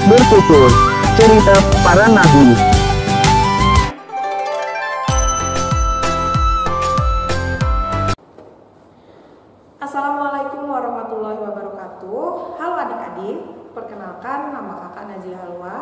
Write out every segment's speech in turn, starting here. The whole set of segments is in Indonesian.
Bertutur, cerita para nabi. Assalamualaikum warahmatullahi wabarakatuh. Halo adik-adik, perkenalkan nama kakak Nazia Halwa.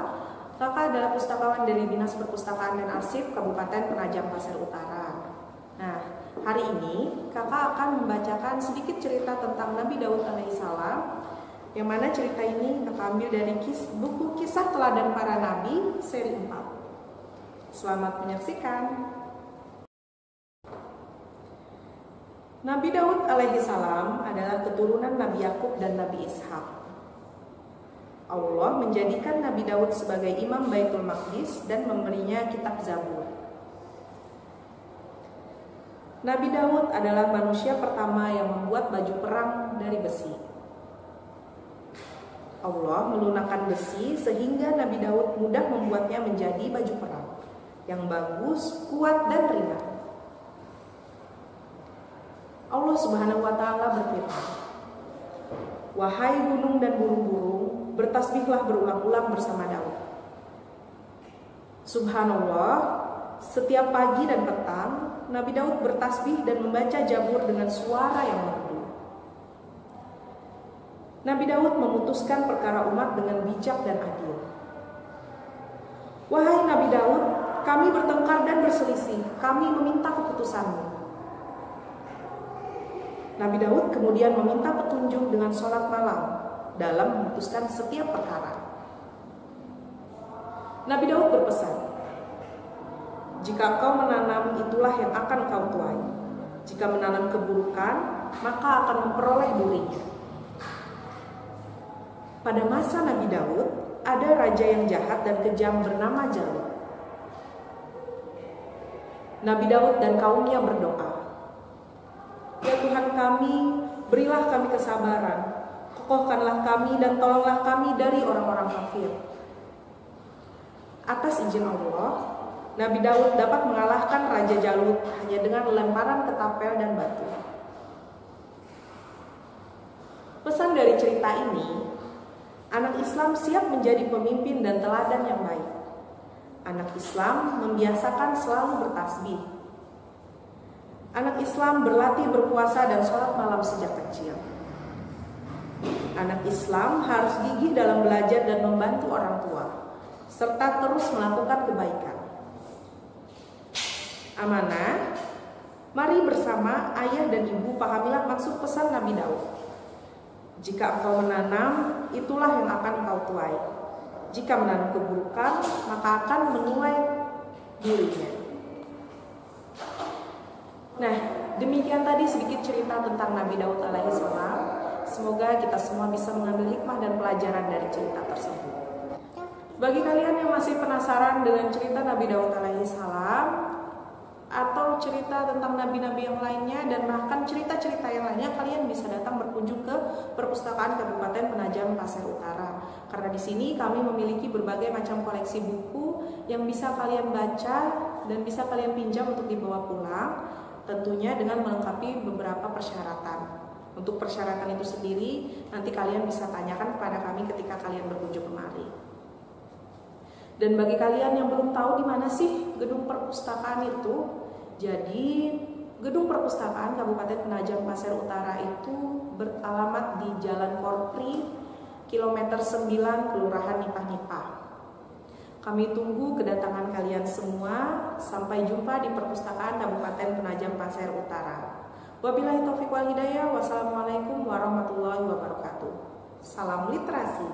Kakak adalah pustakawan dari Dinas Perpustakaan dan Arsip Kabupaten Penajam Pasir Utara. Nah, hari ini kakak akan membacakan sedikit cerita tentang Nabi Daud alaihissalam, yang mana cerita ini kakak ambil dari buku Kisah Teladan Para Nabi seri 4. Selamat menyaksikan. Nabi Daud alaihissalam adalah keturunan Nabi Yakub dan Nabi Ishak. Allah menjadikan Nabi Daud sebagai imam Baitul Maqdis dan memberinya kitab Zabur. Nabi Daud adalah manusia pertama yang membuat baju perang dari besi. Allah melunakkan besi sehingga Nabi Daud mudah membuatnya menjadi baju perang yang bagus, kuat, dan ringan. Allah Subhanahu wa Ta'ala berfirman, "Wahai gunung dan burung-burung, bertasbihlah berulang-ulang bersama Daud." Subhanallah, setiap pagi dan petang Nabi Daud bertasbih dan membaca Zabur dengan suara yang merdu. Nabi Daud memutuskan perkara umat dengan bijak dan adil. "Wahai Nabi Daud, kami bertengkar dan berselisih, kami meminta keputusanmu." Nabi Daud kemudian meminta petunjuk dengan sholat malam dalam memutuskan setiap perkara. Nabi Daud berpesan, "Jika kau menanam, itulah yang akan kau tuai. Jika menanam keburukan, maka akan memperoleh durinya." Pada masa Nabi Daud, ada raja yang jahat dan kejam bernama Jalut. Nabi Daud dan kaumnya berdoa, "Ya Tuhan kami, berilah kami kesabaran, kokohkanlah kami dan tolonglah kami dari orang-orang kafir." Atas izin Allah, Nabi Daud dapat mengalahkan Raja Jalut hanya dengan lemparan ketapel dan batu. Pesan dari cerita ini, anak Islam siap menjadi pemimpin dan teladan yang baik. Anak Islam membiasakan selalu bertasbih. Anak Islam berlatih berpuasa dan sholat malam sejak kecil. Anak Islam harus gigih dalam belajar dan membantu orang tua, serta terus melakukan kebaikan. Amanah, mari bersama ayah dan ibu pahamilah maksud pesan Nabi Daud. Jika engkau menanam, itulah yang akan engkau tuai. Jika menanam keburukan, maka akan menuai durinya. Nah, demikian tadi sedikit cerita tentang Nabi Daud alaihissalam. Semoga kita semua bisa mengambil hikmah dan pelajaran dari cerita tersebut. Bagi kalian yang masih penasaran dengan cerita Nabi Daud alaihissalam, atau cerita tentang nabi-nabi yang lainnya, dan bahkan cerita-cerita yang lainnya, kalian bisa datang berkunjung ke Perpustakaan Kabupaten Penajam Pasir Utara. Karena di sini kami memiliki berbagai macam koleksi buku yang bisa kalian baca dan bisa kalian pinjam untuk dibawa pulang, tentunya dengan melengkapi beberapa persyaratan. Untuk persyaratan itu sendiri nanti kalian bisa tanyakan kepada kami ketika kalian berkunjung kemari. Dan bagi kalian yang belum tahu di mana sih gedung perpustakaan itu, jadi gedung perpustakaan Kabupaten Penajam Pasir Utara itu beralamat di Jalan Korpri, kilometer 9, Kelurahan Nipah-Nipah. Kami tunggu kedatangan kalian semua. Sampai jumpa di Perpustakaan Kabupaten Penajam Pasir Utara. Wabillahi taufiq wal hidayah. Wassalamualaikum warahmatullahi wabarakatuh. Salam literasi.